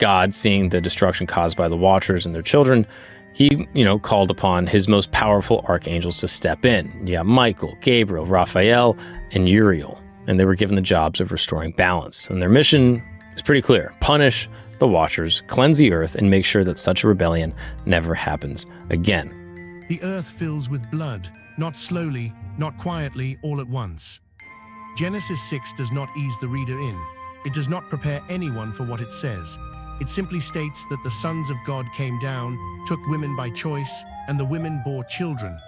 God, seeing the destruction caused by the Watchers and their children, he, called upon his most powerful archangels to step in. Yeah, Michael, Gabriel, Raphael, and Uriel. And they were given the jobs of restoring balance. And their mission is pretty clear. Punish the Watchers, cleanse the earth, and make sure that such a rebellion never happens again. The earth fills with blood, not slowly, not quietly, all at once. Genesis 6 does not ease the reader in. It does not prepare anyone for what it says. It simply states that the sons of God came down, took women by choice, and the women bore children.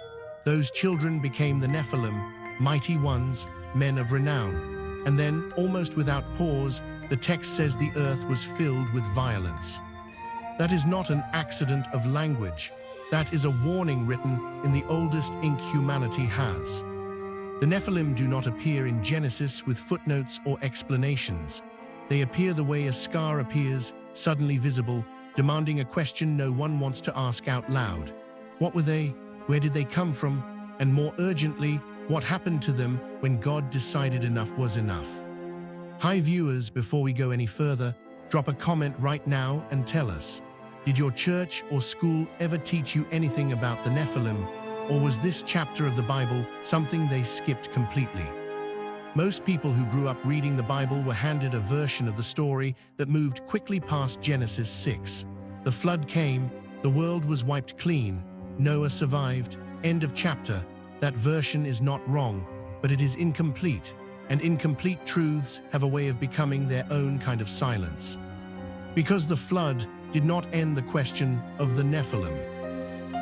Those children became the Nephilim, mighty ones, men of renown. And then, almost without pause, the text says the earth was filled with violence. That is not an accident of language. That is a warning written in the oldest ink humanity has. The Nephilim do not appear in Genesis with footnotes or explanations. They appear the way a scar appears, suddenly visible, demanding a question no one wants to ask out loud. What were they? Where did they come from? And more urgently, what happened to them when God decided enough was enough? Hi viewers, before we go any further, drop a comment right now and tell us, did your church or school ever teach you anything about the Nephilim, or was this chapter of the Bible something they skipped completely? Most people who grew up reading the Bible were handed a version of the story that moved quickly past Genesis 6. The flood came, the world was wiped clean, Noah survived, end of chapter. That version is not wrong, but it is incomplete, and incomplete truths have a way of becoming their own kind of silence. Because the flood did not end the question of the Nephilim.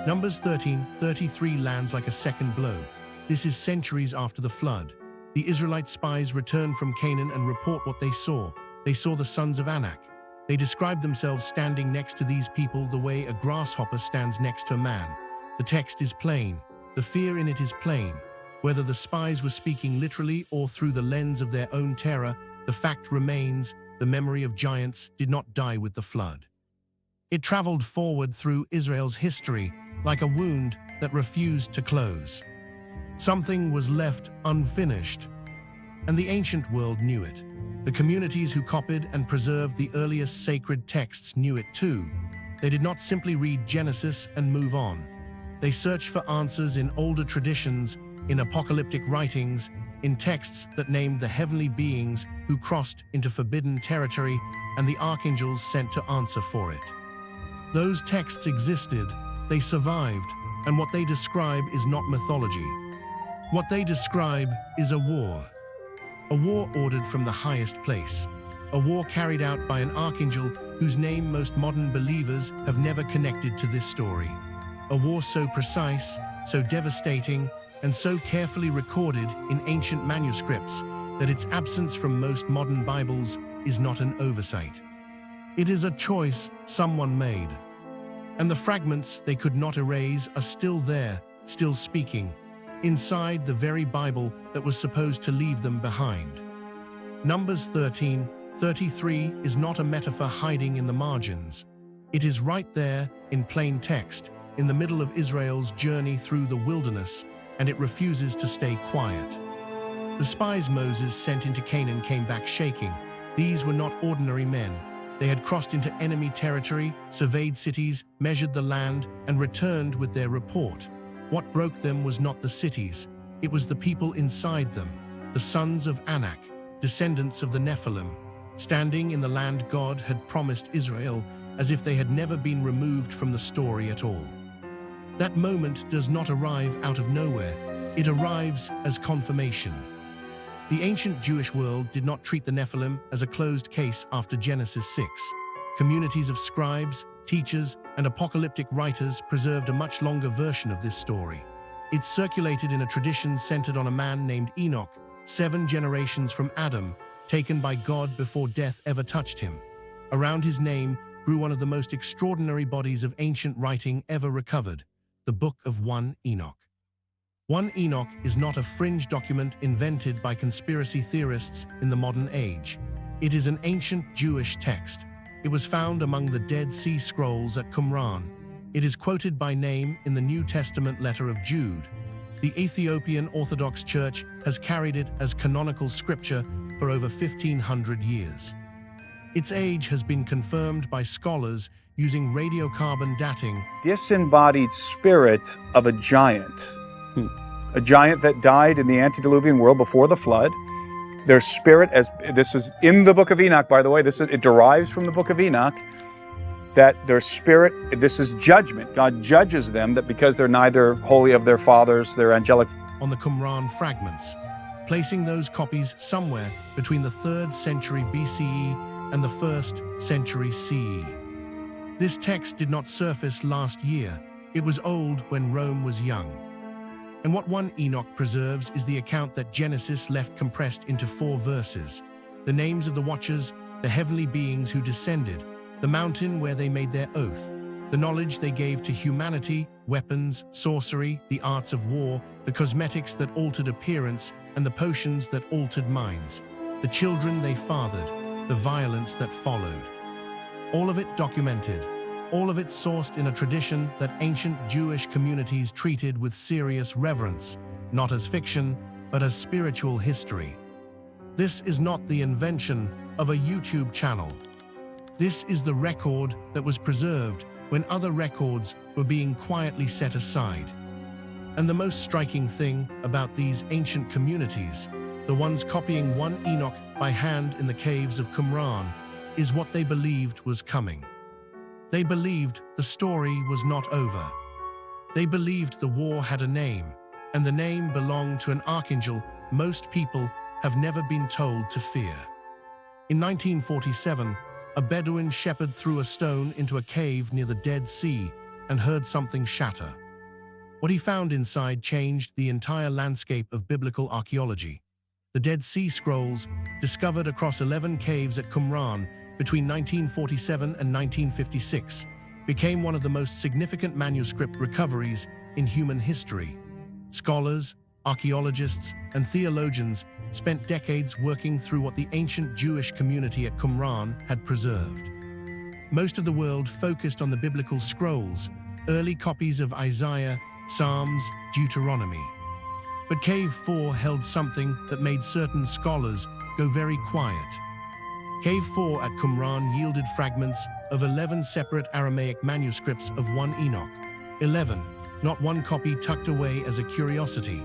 Numbers 13:33 lands like a second blow. This is centuries after the flood. The Israelite spies return from Canaan and report what they saw. They saw the sons of Anak. They described themselves standing next to these people the way a grasshopper stands next to a man. The text is plain. The fear in it is plain. Whether the spies were speaking literally or through the lens of their own terror, the fact remains, the memory of giants did not die with the flood. It traveled forward through Israel's history, like a wound that refused to close. Something was left unfinished, and the ancient world knew it. The communities who copied and preserved the earliest sacred texts knew it too. They did not simply read Genesis and move on. They searched for answers in older traditions, in apocalyptic writings, in texts that named the heavenly beings who crossed into forbidden territory and the archangels sent to answer for it. Those texts existed, they survived, and what they describe is not mythology. What they describe is a war. A war ordered from the highest place. A war carried out by an archangel whose name most modern believers have never connected to this story. A war so precise, so devastating, and so carefully recorded in ancient manuscripts that its absence from most modern Bibles is not an oversight. It is a choice someone made. And the fragments they could not erase are still there, still speaking, inside the very Bible that was supposed to leave them behind. Numbers 13:33 is not a metaphor hiding in the margins. It is right there, in plain text, in the middle of Israel's journey through the wilderness, and it refuses to stay quiet. The spies Moses sent into Canaan came back shaking. These were not ordinary men. They had crossed into enemy territory, surveyed cities, measured the land, and returned with their report. What broke them was not the cities, it was the people inside them, the sons of Anak, descendants of the Nephilim, standing in the land God had promised Israel, as if they had never been removed from the story at all. That moment does not arrive out of nowhere, it arrives as confirmation. The ancient Jewish world did not treat the Nephilim as a closed case after Genesis 6. Communities of scribes, teachers, and apocalyptic writers preserved a much longer version of this story. It circulated in a tradition centered on a man named Enoch, 7 generations from Adam, taken by God before death ever touched him. Around his name grew one of the most extraordinary bodies of ancient writing ever recovered, the Book of 1 Enoch. 1 Enoch is not a fringe document invented by conspiracy theorists in the modern age. It is an ancient Jewish text. It was found among the Dead Sea Scrolls at Qumran. It is quoted by name in the New Testament letter of Jude. The Ethiopian Orthodox Church has carried it as canonical scripture for over 1,500 years. Its age has been confirmed by scholars using radiocarbon dating. Disembodied spirit of a giant. A giant that died in the antediluvian world before the flood. Their spirit, as this is in the book of Enoch, by the way, it derives from the book of Enoch, that their spirit, this is judgment. God judges them that because they're neither holy of their fathers, they're angelic. On the Qumran fragments, placing those copies somewhere between the 3rd century BCE and the 1st century CE. This text did not surface last year. It was old when Rome was young. And what 1 Enoch preserves is the account that Genesis left compressed into 4 verses. The names of the watchers, the heavenly beings who descended, the mountain where they made their oath, the knowledge they gave to humanity, weapons, sorcery, the arts of war, the cosmetics that altered appearance, and the potions that altered minds, the children they fathered, the violence that followed. All of it documented. All of it sourced in a tradition that ancient Jewish communities treated with serious reverence, not as fiction, but as spiritual history. This is not the invention of a YouTube channel. This is the record that was preserved when other records were being quietly set aside. And the most striking thing about these ancient communities, the ones copying 1 Enoch by hand in the caves of Qumran, is what they believed was coming. They believed the story was not over. They believed the war had a name, and the name belonged to an archangel most people have never been told to fear. In 1947, a Bedouin shepherd threw a stone into a cave near the Dead Sea and heard something shatter. What he found inside changed the entire landscape of biblical archaeology. The Dead Sea Scrolls, discovered across 11 caves at Qumran between 1947 and 1956, became one of the most significant manuscript recoveries in human history. Scholars, archaeologists, and theologians spent decades working through what the ancient Jewish community at Qumran had preserved. Most of the world focused on the biblical scrolls, early copies of Isaiah, Psalms, Deuteronomy. But Cave 4 held something that made certain scholars go very quiet. Cave 4 at Qumran yielded fragments of 11 separate Aramaic manuscripts of 1 Enoch. 11, not one copy tucked away as a curiosity.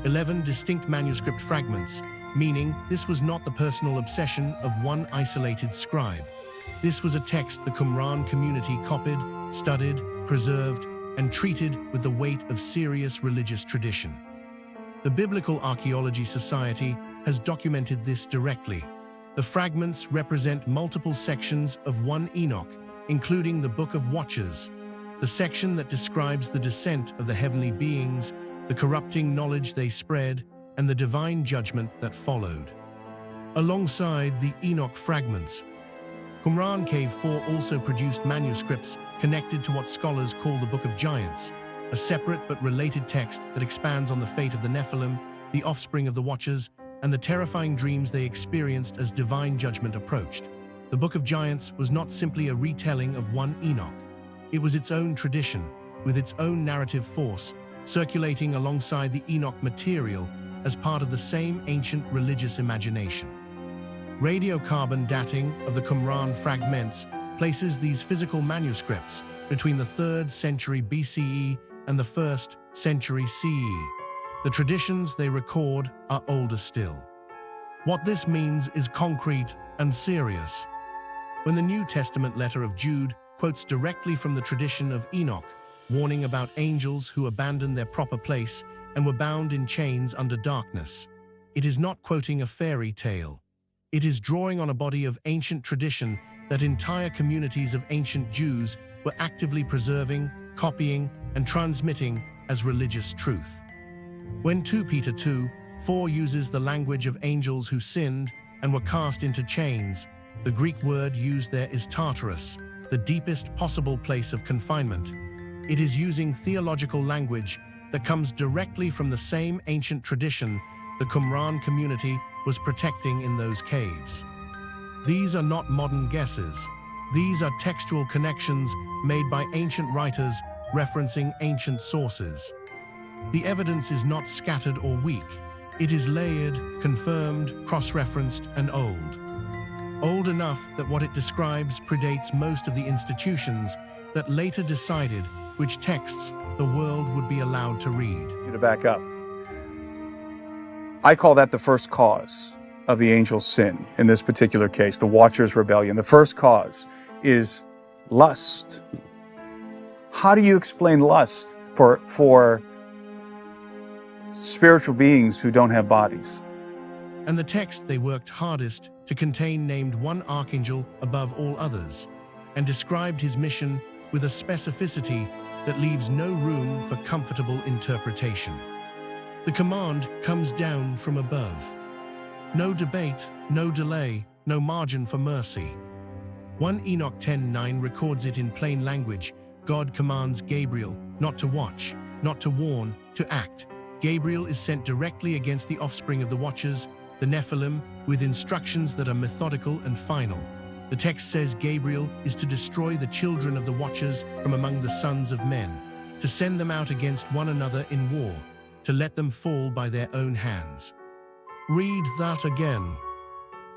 11 distinct manuscript fragments, meaning this was not the personal obsession of one isolated scribe. This was a text the Qumran community copied, studied, preserved, and treated with the weight of serious religious tradition. The Biblical Archaeology Society has documented this directly. The fragments represent multiple sections of 1 Enoch, including the Book of Watchers, the section that describes the descent of the heavenly beings, the corrupting knowledge they spread, and the divine judgment that followed. Alongside the Enoch fragments, Qumran Cave 4 also produced manuscripts connected to what scholars call the Book of Giants, a separate but related text that expands on the fate of the Nephilim, the offspring of the Watchers, and the terrifying dreams they experienced as divine judgment approached. The Book of Giants was not simply a retelling of 1 Enoch. It was its own tradition, with its own narrative force, circulating alongside the Enoch material as part of the same ancient religious imagination. Radiocarbon dating of the Qumran fragments places these physical manuscripts between the 3rd century BCE and the 1st century CE. The traditions they record are older still. What this means is concrete and serious. When the New Testament letter of Jude quotes directly from the tradition of Enoch, warning about angels who abandoned their proper place and were bound in chains under darkness, it is not quoting a fairy tale. It is drawing on a body of ancient tradition that entire communities of ancient Jews were actively preserving, copying, and transmitting as religious truth. When 2 Peter 2:4 uses the language of angels who sinned and were cast into chains, the Greek word used there is Tartarus, the deepest possible place of confinement. It is using theological language that comes directly from the same ancient tradition the Qumran community was protecting in those caves. These are not modern guesses. These are textual connections made by ancient writers referencing ancient sources. The evidence is not scattered or weak. It is layered, confirmed, cross-referenced, and old. old enough that what it describes predates most of the institutions that later decided which texts the world would be allowed to read. To back up, I call that the first cause of the angel's sin in this particular case, the Watcher's rebellion. The first cause is lust. How do you explain lust for spiritual beings who don't have bodies? And the text they worked hardest to contain named one archangel above all others, and described his mission with a specificity that leaves no room for comfortable interpretation. The command comes down from above. No debate, no delay, no margin for mercy. 1 Enoch 10:9 records it in plain language. God commands Gabriel not to watch, not to warn, to act. Gabriel is sent directly against the offspring of the Watchers, the Nephilim, with instructions that are methodical and final. The text says Gabriel is to destroy the children of the Watchers from among the sons of men, to send them out against one another in war, to let them fall by their own hands. Read that again.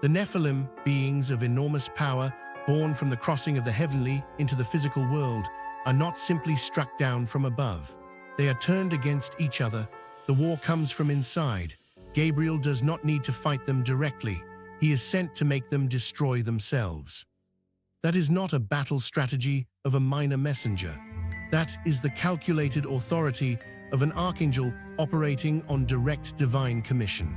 The Nephilim, beings of enormous power, born from the crossing of the heavenly into the physical world, are not simply struck down from above. They are turned against each other. The war comes from inside. Gabriel does not need to fight them directly. He is sent to make them destroy themselves. That is not a battle strategy of a minor messenger. That is the calculated authority of an archangel operating on direct divine commission.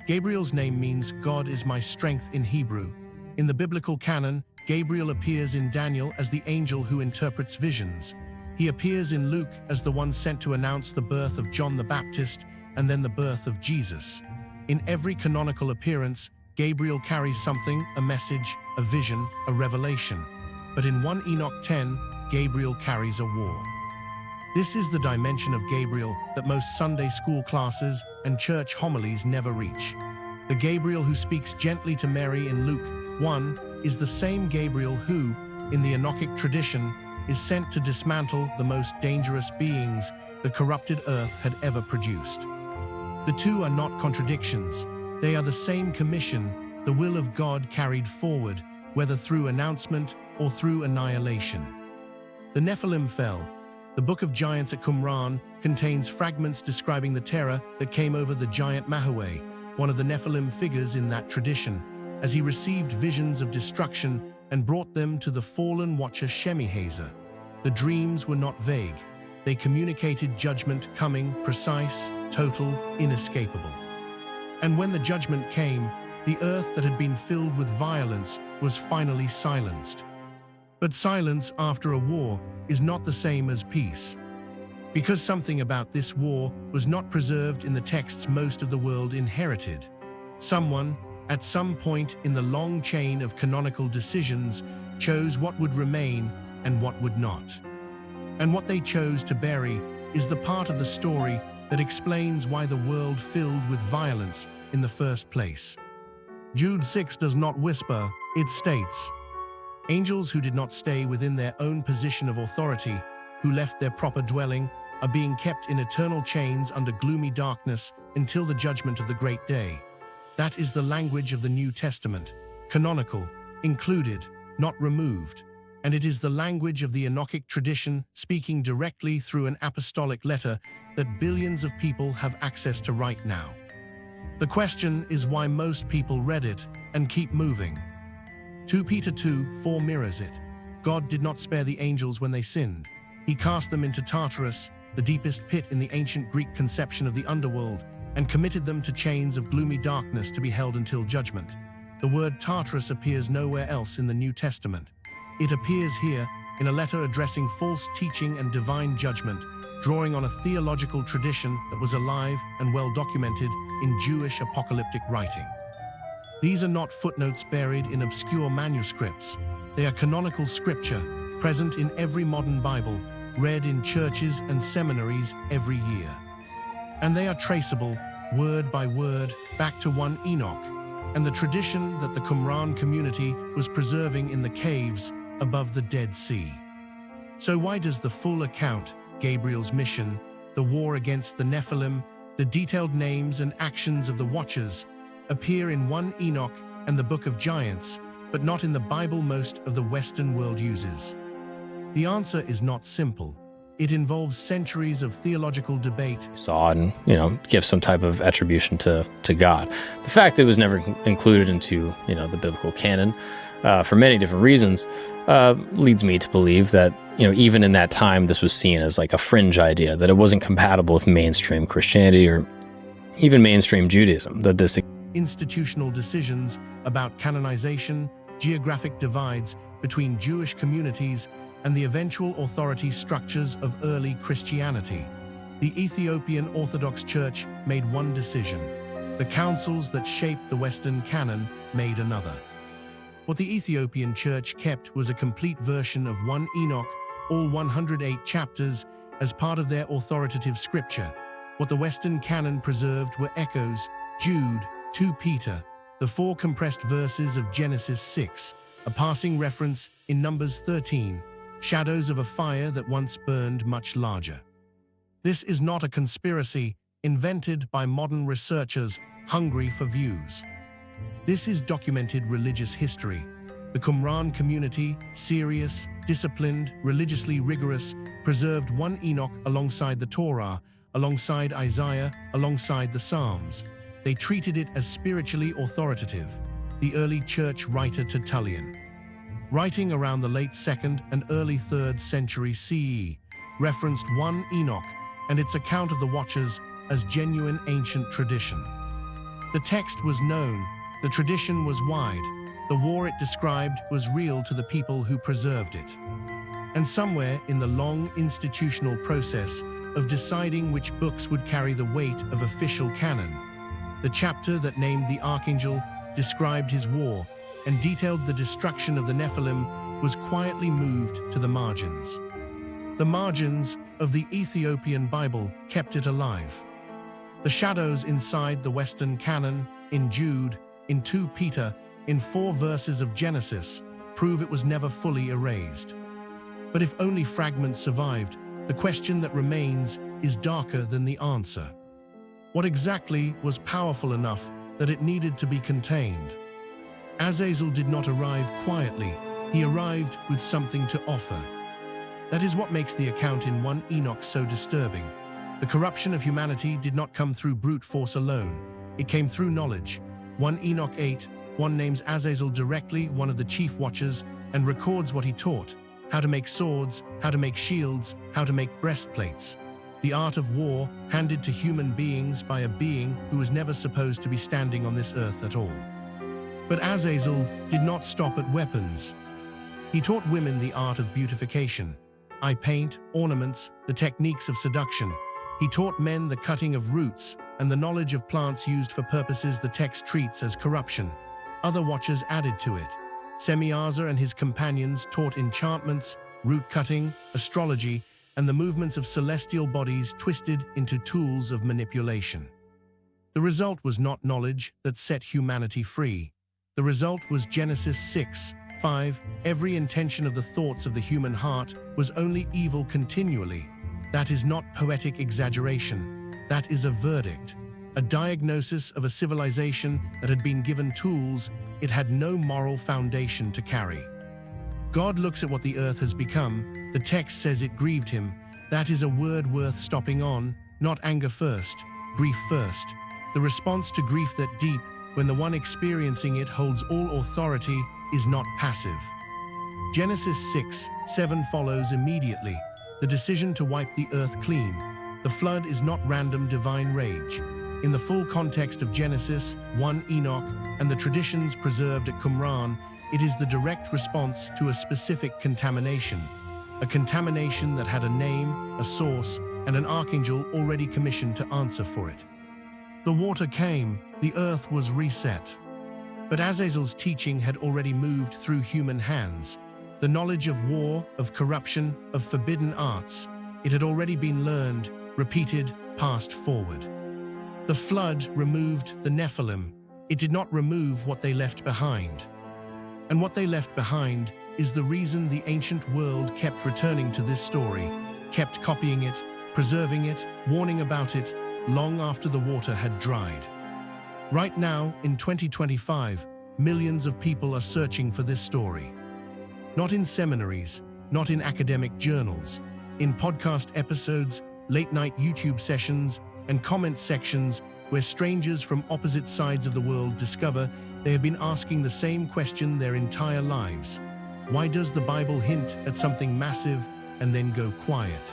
Gabriel's name means God is my strength in Hebrew. In the biblical canon, Gabriel appears in Daniel as the angel who interprets visions. He appears in Luke as the one sent to announce the birth of John the Baptist and then the birth of Jesus. In every canonical appearance, Gabriel carries something, a message, a vision, a revelation. But in 1 Enoch 10, Gabriel carries a war. This is the dimension of Gabriel that most Sunday school classes and church homilies never reach. The Gabriel who speaks gently to Mary in Luke 1 is the same Gabriel who, in the Enochic tradition, is sent to dismantle the most dangerous beings the corrupted earth had ever produced. The two are not contradictions. They are the same commission, the will of God carried forward, whether through announcement or through annihilation. The Nephilim fell. The Book of Giants at Qumran contains fragments describing the terror that came over the giant Mahaway, one of the Nephilim figures in that tradition, as he received visions of destruction and brought them to the fallen watcher Shemihazer. The dreams were not vague. They communicated judgment coming, precise, total, inescapable. And when the judgment came, the earth that had been filled with violence was finally silenced. But silence after a war is not the same as peace. Because something about this war was not preserved in the texts most of the world inherited. Someone, at some point in the long chain of canonical decisions, chose what would remain and what would not. And what they chose to bury is the part of the story that explains why the world filled with violence in the first place. Jude 6 does not whisper, it states, angels who did not stay within their own position of authority, who left their proper dwelling, are being kept in eternal chains under gloomy darkness until the judgment of the great day. That is the language of the New Testament, canonical, included, not removed, and it is the language of the Enochic tradition speaking directly through an apostolic letter that billions of people have access to right now. The question is why most people read it and keep moving. 2 Peter 2:4 mirrors it. God did not spare the angels when they sinned. He cast them into Tartarus, the deepest pit in the ancient Greek conception of the underworld, and committed them to chains of gloomy darkness to be held until judgment. The word Tartarus appears nowhere else in the New Testament. It appears here in a letter addressing false teaching and divine judgment, drawing on a theological tradition that was alive and well documented in Jewish apocalyptic writing. These are not footnotes buried in obscure manuscripts. They are canonical scripture, present in every modern Bible, read in churches and seminaries every year. And they are traceable, word by word, back to 1 Enoch, and the tradition that the Qumran community was preserving in the caves above the Dead Sea. So why does the full account, Gabriel's mission, the war against the Nephilim, the detailed names and actions of the Watchers, appear in 1 Enoch and the Book of Giants, but not in the Bible most of the Western world uses? The answer is not simple. It involves centuries of theological debate. Saw and, give some type of attribution to God. The fact that it was never included into, the biblical canon for many different reasons leads me to believe that, even in that time, this was seen as like a fringe idea, that it wasn't compatible with mainstream Christianity or even mainstream Judaism, that this Institutional decisions about canonization, geographic divides between Jewish communities, and the eventual authority structures of early Christianity. The Ethiopian Orthodox Church made one decision. The councils that shaped the Western canon made another. What the Ethiopian Church kept was a complete version of 1 Enoch, all 108 chapters, as part of their authoritative scripture. What the Western canon preserved were echoes, Jude, 2 Peter, the 4 compressed verses of Genesis 6, a passing reference in Numbers 13, shadows of a fire that once burned much larger. This is not a conspiracy invented by modern researchers hungry for views. This is documented religious history. The Qumran community, serious, disciplined, religiously rigorous, preserved 1 Enoch alongside the Torah, alongside Isaiah, alongside the Psalms. They treated it as spiritually authoritative. The early church writer Tertullian, writing around the late 2nd and early 3rd century CE, referenced 1 Enoch and its account of the Watchers as genuine ancient tradition. The text was known, the tradition was wide, the war it described was real to the people who preserved it. And somewhere in the long institutional process of deciding which books would carry the weight of official canon, the chapter that named the Archangel, described his war, and detailed the destruction of the Nephilim was quietly moved to the margins. The margins of the Ethiopian Bible kept it alive. The shadows inside the Western canon, in Jude, in 2 Peter, in 4 verses of Genesis, prove it was never fully erased. But if only fragments survived, the question that remains is darker than the answer. What exactly was powerful enough that it needed to be contained? Azazel did not arrive quietly, he arrived with something to offer. That is what makes the account in 1 Enoch so disturbing. The corruption of humanity did not come through brute force alone, it came through knowledge. 1 Enoch 8:1 names Azazel directly, one of the chief watchers, and records what he taught: how to make swords, how to make shields, how to make breastplates. The art of war handed to human beings by a being who was never supposed to be standing on this earth at all. But Azazel did not stop at weapons. He taught women the art of beautification, eye paint, ornaments, the techniques of seduction. He taught men the cutting of roots and the knowledge of plants used for purposes the text treats as corruption. Other watchers added to it. Semiaza and his companions taught enchantments, root cutting, astrology, and the movements of celestial bodies twisted into tools of manipulation. The result was not knowledge that set humanity free. The result was Genesis 6:5. Every intention of the thoughts of the human heart was only evil continually. That is not poetic exaggeration. That is a verdict, a diagnosis of a civilization that had been given tools it had no moral foundation to carry. God looks at what the earth has become. The text says it grieved him. That is a word worth stopping on, not anger first, grief first. The response to grief that deep, when the one experiencing it holds all authority, is not passive. Genesis 6:7 follows immediately. The decision to wipe the earth clean. The flood is not random divine rage. In the full context of Genesis 1 Enoch and the traditions preserved at Qumran, it is the direct response to a specific contamination. A contamination that had a name, a source, and an archangel already commissioned to answer for it. The water came, the earth was reset. But Azazel's teaching had already moved through human hands. The knowledge of war, of corruption, of forbidden arts, it had already been learned, repeated, passed forward. The flood removed the Nephilim. It did not remove what they left behind. And what they left behind is the reason the ancient world kept returning to this story, kept copying it, preserving it, warning about it, long after the water had dried. Right now, in 2025, millions of people are searching for this story. Not in seminaries, not in academic journals, in podcast episodes, late-night YouTube sessions, and comment sections where strangers from opposite sides of the world discover they have been asking the same question their entire lives. Why does the Bible hint at something massive and then go quiet?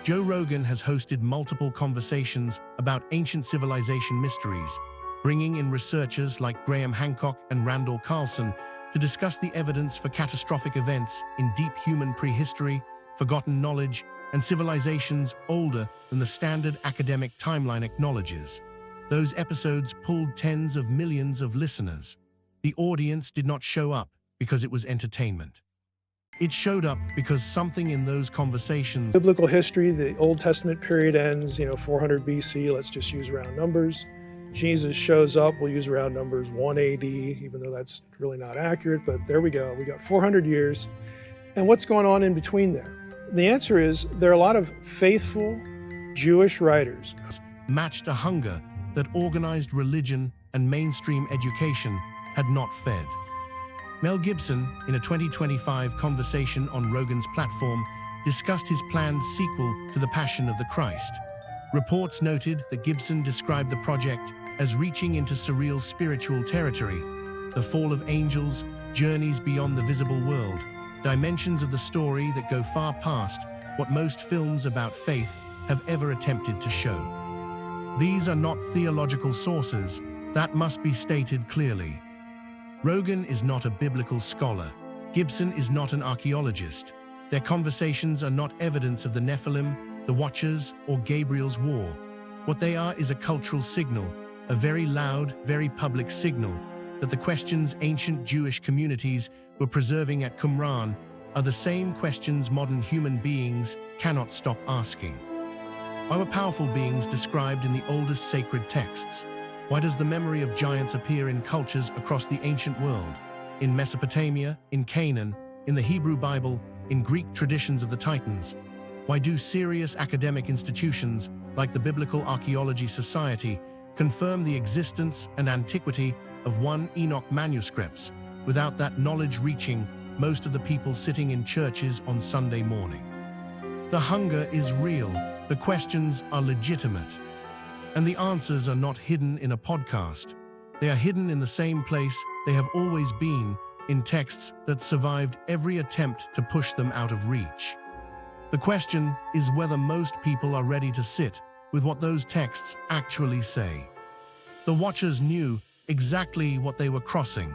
Joe Rogan has hosted multiple conversations about ancient civilization mysteries, bringing in researchers like Graham Hancock and Randall Carlson to discuss the evidence for catastrophic events in deep human prehistory, forgotten knowledge, and civilizations older than the standard academic timeline acknowledges. Those episodes pulled tens of millions of listeners. The audience did not show up because it was entertainment. It showed up because something in those conversations. Biblical history, the Old Testament period ends, 400 BC, let's just use round numbers. Jesus shows up, we'll use round numbers, 1 AD, even though that's really not accurate, but there we go. We got 400 years. And what's going on in between there? The answer is there are a lot of faithful Jewish writers. Matched a hunger that organized religion and mainstream education had not fed. Mel Gibson, in a 2025 conversation on Rogan's platform, discussed his planned sequel to The Passion of the Christ. Reports noted that Gibson described the project as reaching into surreal spiritual territory, the fall of angels, journeys beyond the visible world, dimensions of the story that go far past what most films about faith have ever attempted to show. These are not theological sources, that must be stated clearly. Rogan is not a biblical scholar. Gibson is not an archaeologist. Their conversations are not evidence of the Nephilim, the Watchers, or Gabriel's war. What they are is a cultural signal, a very loud, very public signal, that the questions ancient Jewish communities were preserving at Qumran are the same questions modern human beings cannot stop asking. Why were powerful beings described in the oldest sacred texts? Why does the memory of giants appear in cultures across the ancient world? In Mesopotamia, in Canaan, in the Hebrew Bible, in Greek traditions of the Titans? Why do serious academic institutions, like the Biblical Archaeology Society, confirm the existence and antiquity of 1 Enoch manuscripts, without that knowledge reaching most of the people sitting in churches on Sunday morning? The hunger is real, the questions are legitimate, and the answers are not hidden in a podcast. They are hidden in the same place they have always been, in texts that survived every attempt to push them out of reach. The question is whether most people are ready to sit with what those texts actually say. The Watchers knew exactly what they were crossing.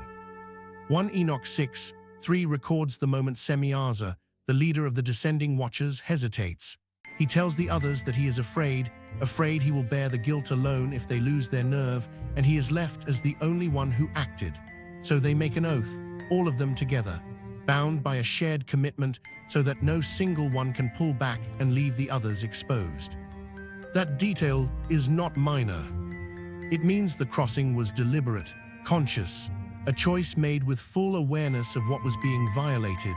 1 Enoch 6:3 records the moment Semiaza, the leader of the descending Watchers, hesitates. He tells the others that he is afraid he will bear the guilt alone if they lose their nerve, and he is left as the only one who acted. So they make an oath, all of them together, bound by a shared commitment so that no single one can pull back and leave the others exposed. That detail is not minor. It means the crossing was deliberate, conscious, a choice made with full awareness of what was being violated.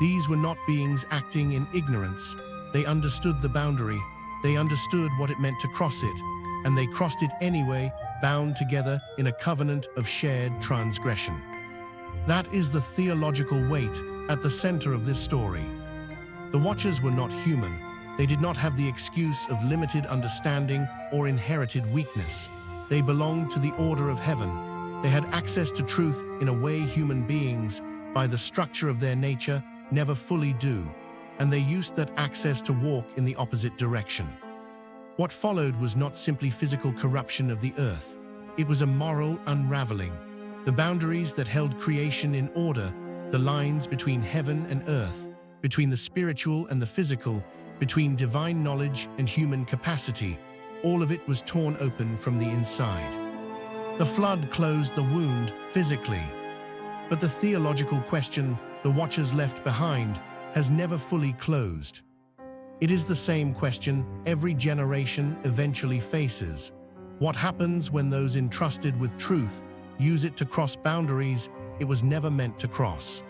These were not beings acting in ignorance. They understood the boundary, they understood what it meant to cross it, and they crossed it anyway, bound together in a covenant of shared transgression. That is the theological weight at the center of this story. The Watchers were not human. They did not have the excuse of limited understanding or inherited weakness. They belonged to the order of heaven. They had access to truth in a way human beings, by the structure of their nature, never fully do, and they used that access to walk in the opposite direction. What followed was not simply physical corruption of the earth. It was a moral unraveling. The boundaries that held creation in order, the lines between heaven and earth, between the spiritual and the physical, between divine knowledge and human capacity, all of it was torn open from the inside. The flood closed the wound physically, but the theological question the Watchers left behind has never fully closed. It is the same question every generation eventually faces. What happens when those entrusted with truth use it to cross boundaries it was never meant to cross?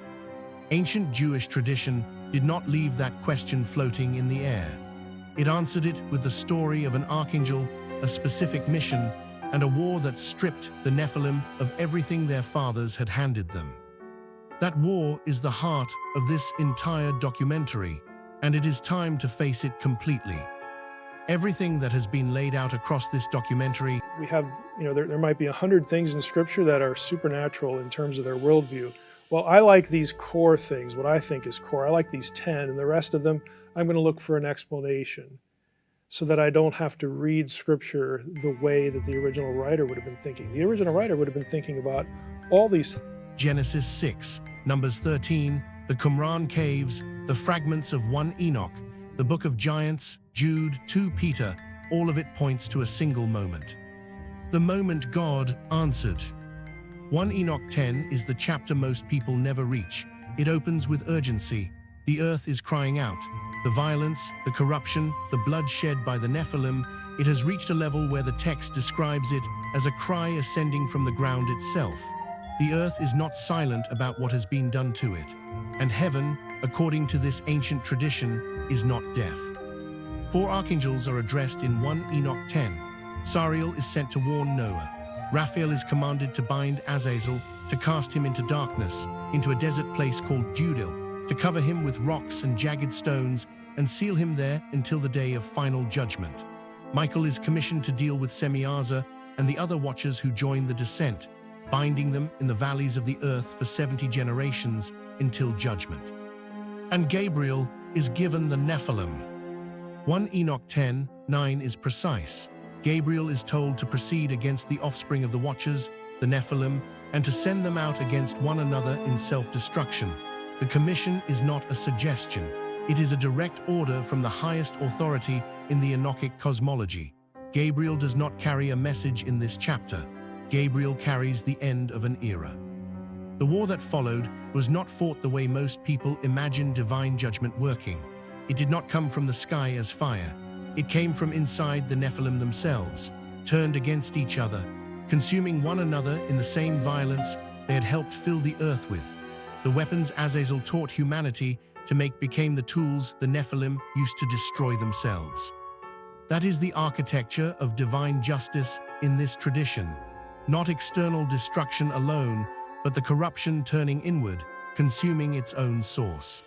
Ancient Jewish tradition did not leave that question floating in the air. It answered it with the story of an archangel, a specific mission, and a war that stripped the Nephilim of everything their fathers had handed them. That war is the heart of this entire documentary, and it is time to face it completely. Everything that has been laid out across this documentary. We have, there might be 100 things in Scripture that are supernatural in terms of their worldview. Well, I like these core things, what I think is core. I like these 10, and the rest of them, I'm going to look for an explanation so that I don't have to read Scripture the way that the original writer would have been thinking. The original writer would have been thinking about all these. Genesis 6, Numbers 13, the Qumran caves, the fragments of 1 Enoch, the Book of Giants, Jude, 2 Peter, all of it points to a single moment. The moment God answered. 1 Enoch 10 is the chapter most people never reach. It opens with urgency. The earth is crying out. The violence, the corruption, the blood shed by the Nephilim, it has reached a level where the text describes it as a cry ascending from the ground itself. The earth is not silent about what has been done to it. And heaven, according to this ancient tradition, is not deaf. 4 archangels are addressed in 1 Enoch 10. Sariel is sent to warn Noah. Raphael is commanded to bind Azazel, to cast him into darkness, into a desert place called Judil, to cover him with rocks and jagged stones, and seal him there until the day of final judgment. Michael is commissioned to deal with Semiaza and the other watchers who join the descent, binding them in the valleys of the earth for 70 generations until judgment. And Gabriel is given the Nephilim. 1 Enoch 10:9 is precise. Gabriel is told to proceed against the offspring of the Watchers, the Nephilim, and to send them out against one another in self-destruction. The commission is not a suggestion. It is a direct order from the highest authority in the Enochic cosmology. Gabriel does not carry a message in this chapter. Gabriel carries the end of an era. The war that followed was not fought the way most people imagine divine judgment working. It did not come from the sky as fire. It came from inside the Nephilim themselves, turned against each other, consuming one another in the same violence they had helped fill the earth with. The weapons Azazel taught humanity to make became the tools the Nephilim used to destroy themselves. That is the architecture of divine justice in this tradition. Not external destruction alone, but the corruption turning inward, consuming its own source.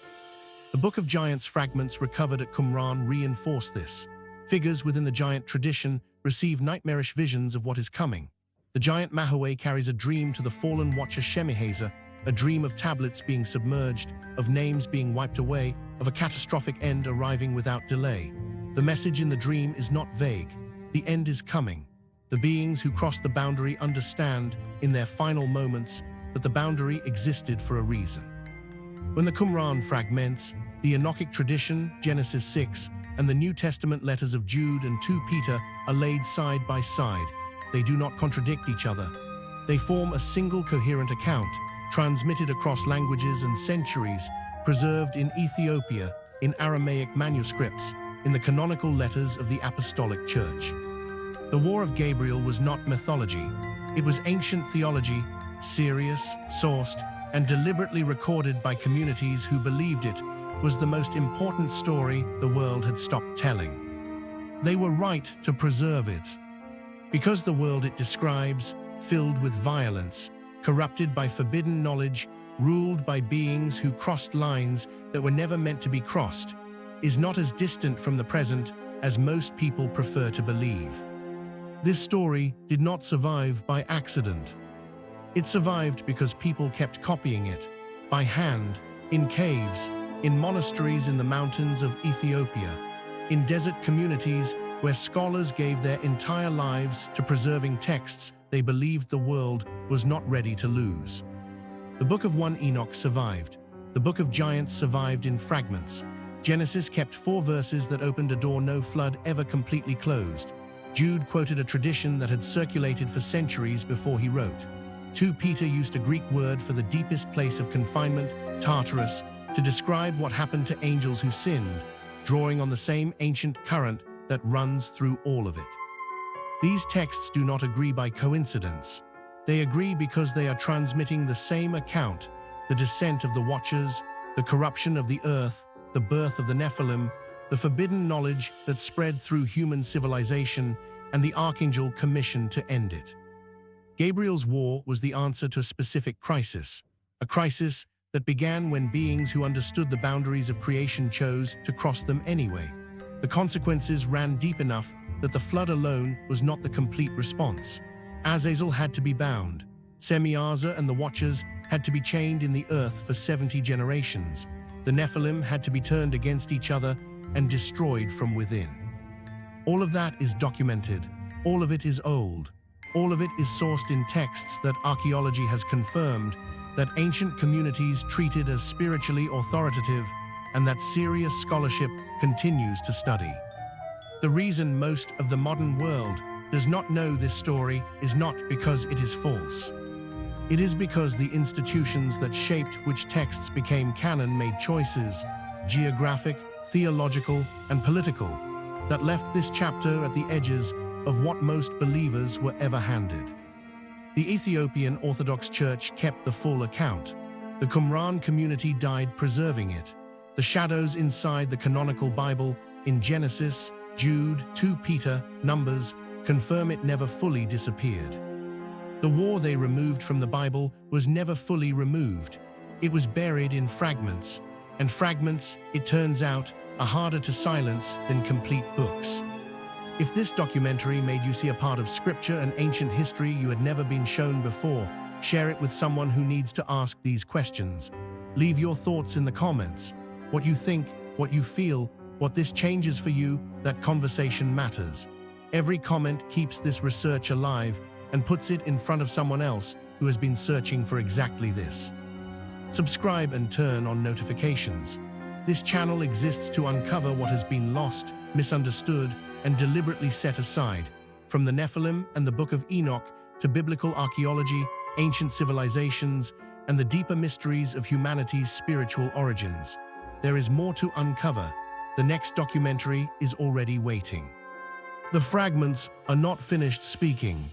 The Book of Giants fragments recovered at Qumran reinforce this. Figures within the giant tradition receive nightmarish visions of what is coming. The giant Mahaway carries a dream to the fallen watcher Shemihaza, a dream of tablets being submerged, of names being wiped away, of a catastrophic end arriving without delay. The message in the dream is not vague. The end is coming. The beings who cross the boundary understand, in their final moments, that the boundary existed for a reason. When the Qumran fragments, the Enochic tradition, Genesis 6, and the New Testament letters of Jude and 2 Peter are laid side by side. They do not contradict each other. They form a single coherent account, transmitted across languages and centuries, preserved in Ethiopia, in Aramaic manuscripts, in the canonical letters of the Apostolic Church. The War of Gabriel was not mythology. It was ancient theology, serious, sourced, and deliberately recorded by communities who believed it was the most important story the world had stopped telling. They were right to preserve it. Because the world it describes, filled with violence, corrupted by forbidden knowledge, ruled by beings who crossed lines that were never meant to be crossed, is not as distant from the present as most people prefer to believe. This story did not survive by accident. It survived because people kept copying it, by hand, in caves, in monasteries in the mountains of Ethiopia, in desert communities where scholars gave their entire lives to preserving texts they believed the world was not ready to lose. The Book of 1 Enoch survived. The Book of Giants survived in fragments. Genesis kept 4 verses that opened a door no flood ever completely closed. Jude quoted a tradition that had circulated for centuries before he wrote. 2 Peter used a Greek word for the deepest place of confinement, Tartarus, to describe what happened to angels who sinned, drawing on the same ancient current that runs through all of it. These texts do not agree by coincidence. They agree because they are transmitting the same account, the descent of the Watchers, the corruption of the earth, the birth of the Nephilim, the forbidden knowledge that spread through human civilization, and the Archangel commissioned to end it. Gabriel's war was the answer to a specific crisis, a crisis that began when beings who understood the boundaries of creation chose to cross them anyway. The consequences ran deep enough that the flood alone was not the complete response. Azazel had to be bound. Semiaza and the Watchers had to be chained in the earth for 70 generations. The Nephilim had to be turned against each other and destroyed from within. All of that is documented. All of it is old. All of it is sourced in texts that archaeology has confirmed that ancient communities treated as spiritually authoritative and that serious scholarship continues to study. The reason most of the modern world does not know this story is not because it is false. It is because the institutions that shaped which texts became canon made choices, geographic, theological, and political, that left this chapter at the edges of what most believers were ever handed. The Ethiopian Orthodox Church kept the full account. The Qumran community died preserving it. The shadows inside the canonical Bible in Genesis, Jude, 2 Peter, Numbers, confirm it never fully disappeared. The war they removed from the Bible was never fully removed. It was buried in fragments, and fragments, it turns out, are harder to silence than complete books. If this documentary made you see a part of scripture and ancient history you had never been shown before, share it with someone who needs to ask these questions. Leave your thoughts in the comments. What you think, what you feel, what this changes for you, that conversation matters. Every comment keeps this research alive and puts it in front of someone else who has been searching for exactly this. Subscribe and turn on notifications. This channel exists to uncover what has been lost, misunderstood, and deliberately set aside, from the Nephilim and the Book of Enoch to biblical archaeology, ancient civilizations, and the deeper mysteries of humanity's spiritual origins. There is more to uncover. The next documentary is already waiting. The fragments are not finished speaking.